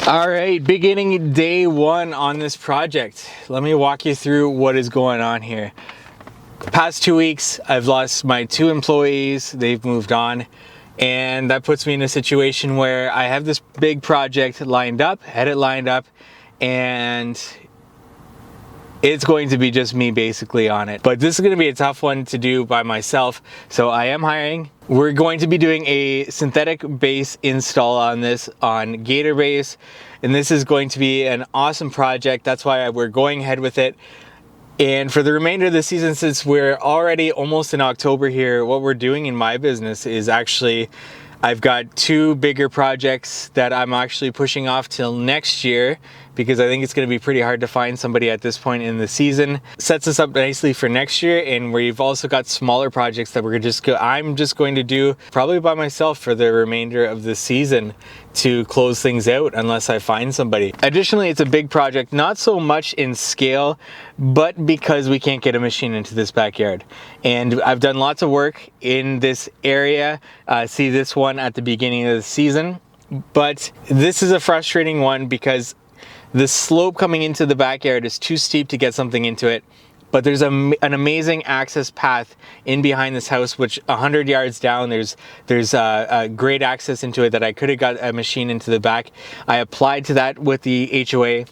All right, beginning day one on this project. Let me walk you through what is going on here. Past 2 weeks, I've lost my 2 employees. They've moved on. And that puts me in a situation where I have this big project lined up, and it's going to be just me basically on it. But this is going to be a tough one to do by myself, so I am hiring. We're going to be doing a synthetic base install on this on Gator Base, and this is going to be an awesome project. That's why we're going ahead with it. And for the remainder of the season, since we're already almost in October here, what we're doing in my business is actually, I've got 2 bigger projects that I'm actually pushing off till next year because I think it's going to be pretty hard to find somebody at this point in the season. Sets us up nicely for next year, and we've also got smaller projects that I'm just going to do probably by myself for the remainder of the season to close things out unless I find somebody. Additionally, it's a big project, not so much in scale, but because we can't get a machine into this backyard. And I've done lots of work in this area. See this one at the beginning of the season, but this is a frustrating one because the slope coming into the backyard is too steep to get something into it. But there's an amazing access path in behind this house, which 100 yards down, there's a great access into it that I could have got a machine into the back. I applied to that with the HOA.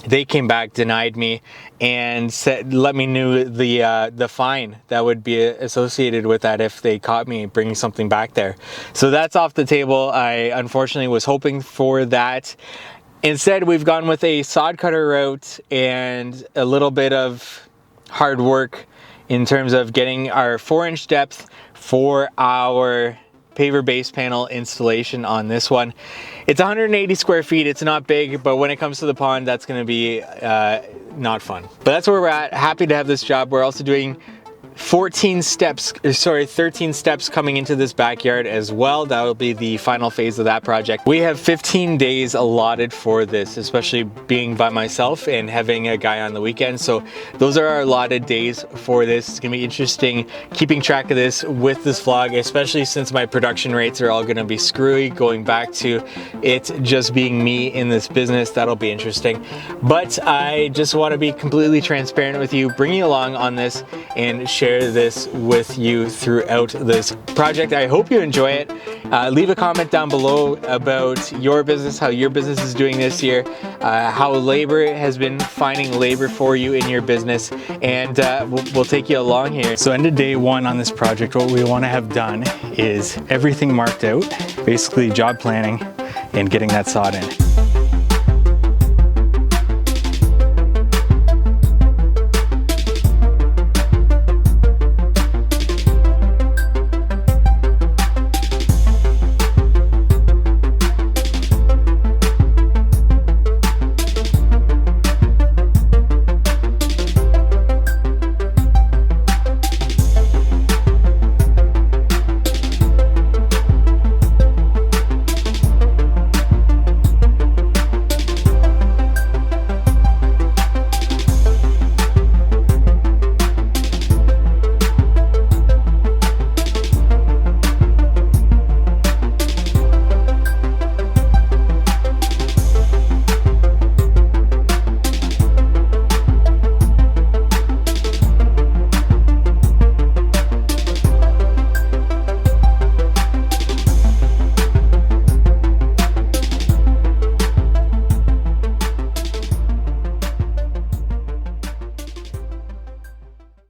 They came back, denied me, and let me know the fine that would be associated with that if they caught me bringing something back there. So that's off the table. I unfortunately was hoping for that. Instead, we've gone with a sod cutter route and a little bit of hard work in terms of getting our 4-inch depth for our paver base panel installation on this one. It's 180 square feet. It's not big, but when it comes to the pond, that's going to be not fun. But that's where we're at. Happy to have this job. We're also doing 13 steps coming into this backyard as well. That will be the final phase of that project. We have 15 days allotted for this, especially being by myself and having a guy on the weekend. So those are our allotted days for this. It's gonna be interesting keeping track of this with this vlog, especially since my production rates are all gonna be screwy, going back to it just being me in this business. That'll be interesting. But I just wanna be completely transparent with you, bring you along on this and share this with you throughout this project. I hope you enjoy it. Leave a comment down below about your business, how your business is doing this year, how labor has been finding labor for you in your business, and we'll take you along here. So end of day one on this project, what we want to have done is everything marked out, basically job planning and getting that sod in.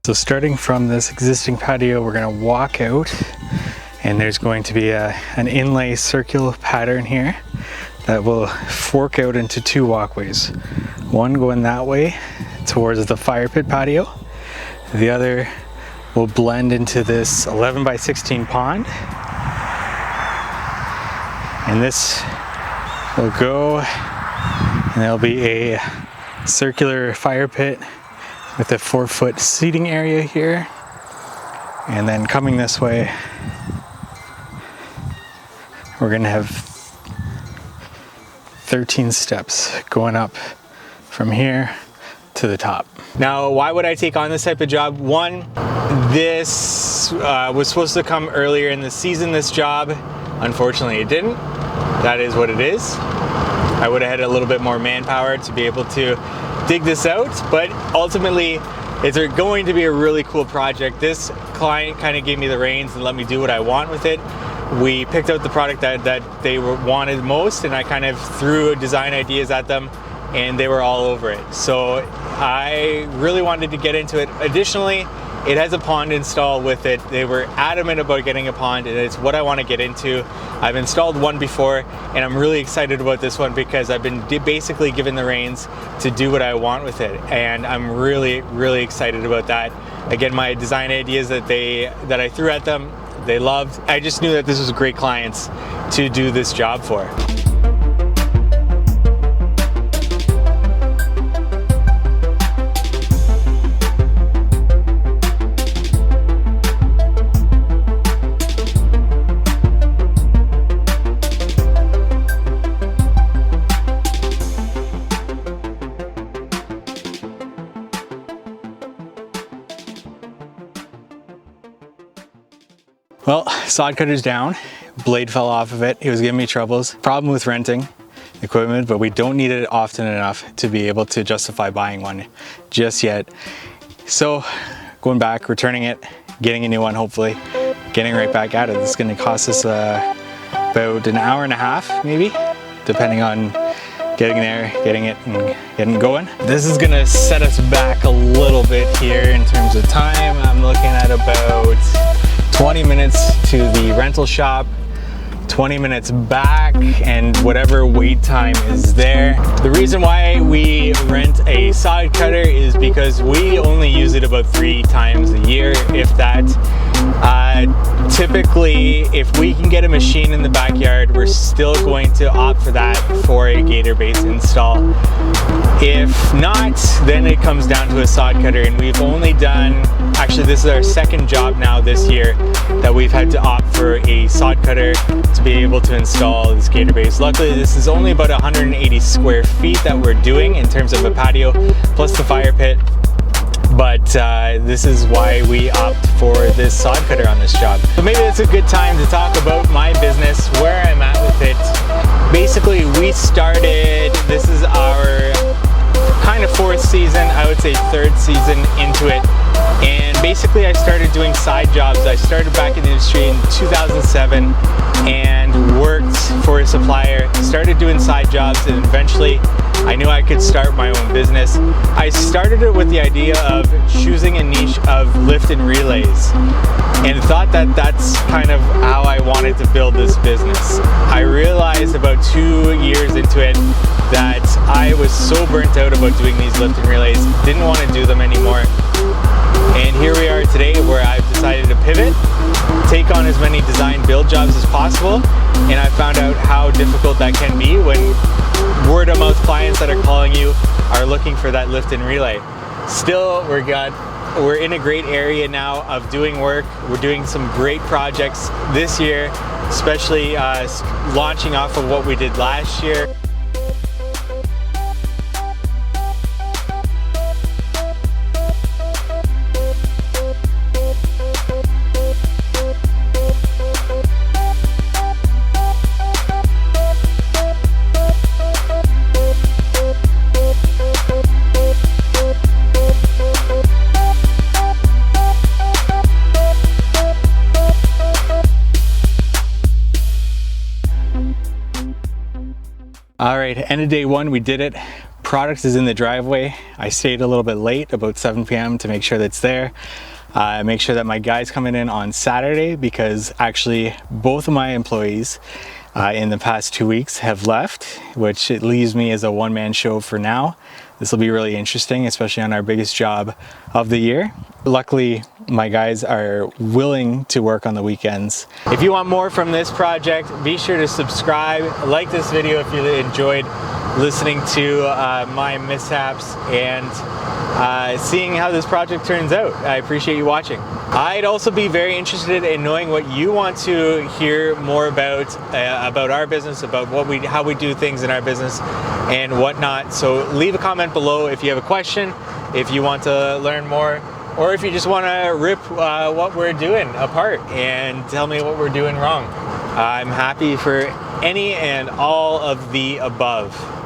So starting from this existing patio, we're going to walk out, and there's going to be an inlay circular pattern here that will fork out into 2 walkways. One going that way towards the fire pit patio. The other will blend into this 11 by 16 pond. And this will go, and there'll be a circular fire pit with a 4-foot seating area here. And then coming this way, we're gonna have 13 steps going up from here to the top. Now, why would I take on this type of job? One, this was supposed to come earlier in the season, this job. Unfortunately, it didn't. That is what it is. I would have had a little bit more manpower to be able to dig this out, but ultimately it's going to be a really cool project. This client kind of gave me the reins and let me do what I want with it. We picked out the product that they wanted most, and I kind of threw design ideas at them, and they were all over it. So I really wanted to get into it. Additionally, it has a pond installed with it. They were adamant about getting a pond, and it's what I want to get into. I've installed one before, and I'm really excited about this one because I've been basically given the reins to do what I want with it, and I'm really, really excited about that. Again, my design ideas that I threw at them, they loved. I just knew that this was great clients to do this job for. Well, sod cutter's down, blade fell off of it. He was giving me troubles. Problem with renting equipment, but we don't need it often enough to be able to justify buying one just yet. So going back, returning it, getting a new one hopefully, getting right back at it. This is gonna cost us about an hour and a half maybe, depending on getting there, getting it and getting going. This is gonna set us back a little bit here in terms of time. I'm looking at about 20 minutes to the rental shop, 20 minutes back, and whatever wait time is there. The reason why we rent a sod cutter is because we only use it about 3 times a year, if that. Typically, if we can get a machine in the backyard, we're still going to opt for that for a gator base install. If not, then it comes down to a sod cutter, and we've only done, actually this is our second job now this year that we've had to opt for a sod cutter to be able to install this gator base. Luckily, this is only about 180 square feet that we're doing in terms of a patio plus the fire pit. But this is why we opt for this sod cutter on this job. So maybe it's a good time to talk about my business, where I'm at with it. Basically, we started, this is our kind of 4th season, I would say 3rd season into it. And basically I started doing side jobs. I started back in the industry in 2007 and worked for a supplier, started doing side jobs, and eventually I knew I could start my own business. I started it with the idea of choosing a niche of lift and relays, and thought that that's kind of how I wanted to build this business. I realized about 2 years into it that I was so burnt out about doing these lift and relays, didn't want to do them anymore. And here we are today, where I've decided to pivot, take on as many design build jobs as possible, and I found out how difficult that can be when word of mouth clients that are calling you are looking for that lift and relay. Still, we're in a great area now of doing work. We're doing some great projects this year, especially launching off of what we did last year. All right, end of day 1, we did it. Product is in the driveway. I stayed a little bit late, about 7 p.m. to make sure that it's there. Make sure that my guy's coming in on Saturday, because actually both of my employees in the past 2 weeks have left, which it leaves me as a one-man show for now. This will be really interesting, especially on our biggest job of the year. Luckily, my guys are willing to work on the weekends. If you want more from this project, be sure to subscribe, like this video if you enjoyed listening to my mishaps and seeing how this project turns out. I appreciate you watching. I'd also be very interested in knowing what you want to hear more about our business, about how we do things in our business and whatnot. So leave a comment below if you have a question, if you want to learn more, or if you just want to rip what we're doing apart and tell me what we're doing wrong. I'm happy for Any and all of the above.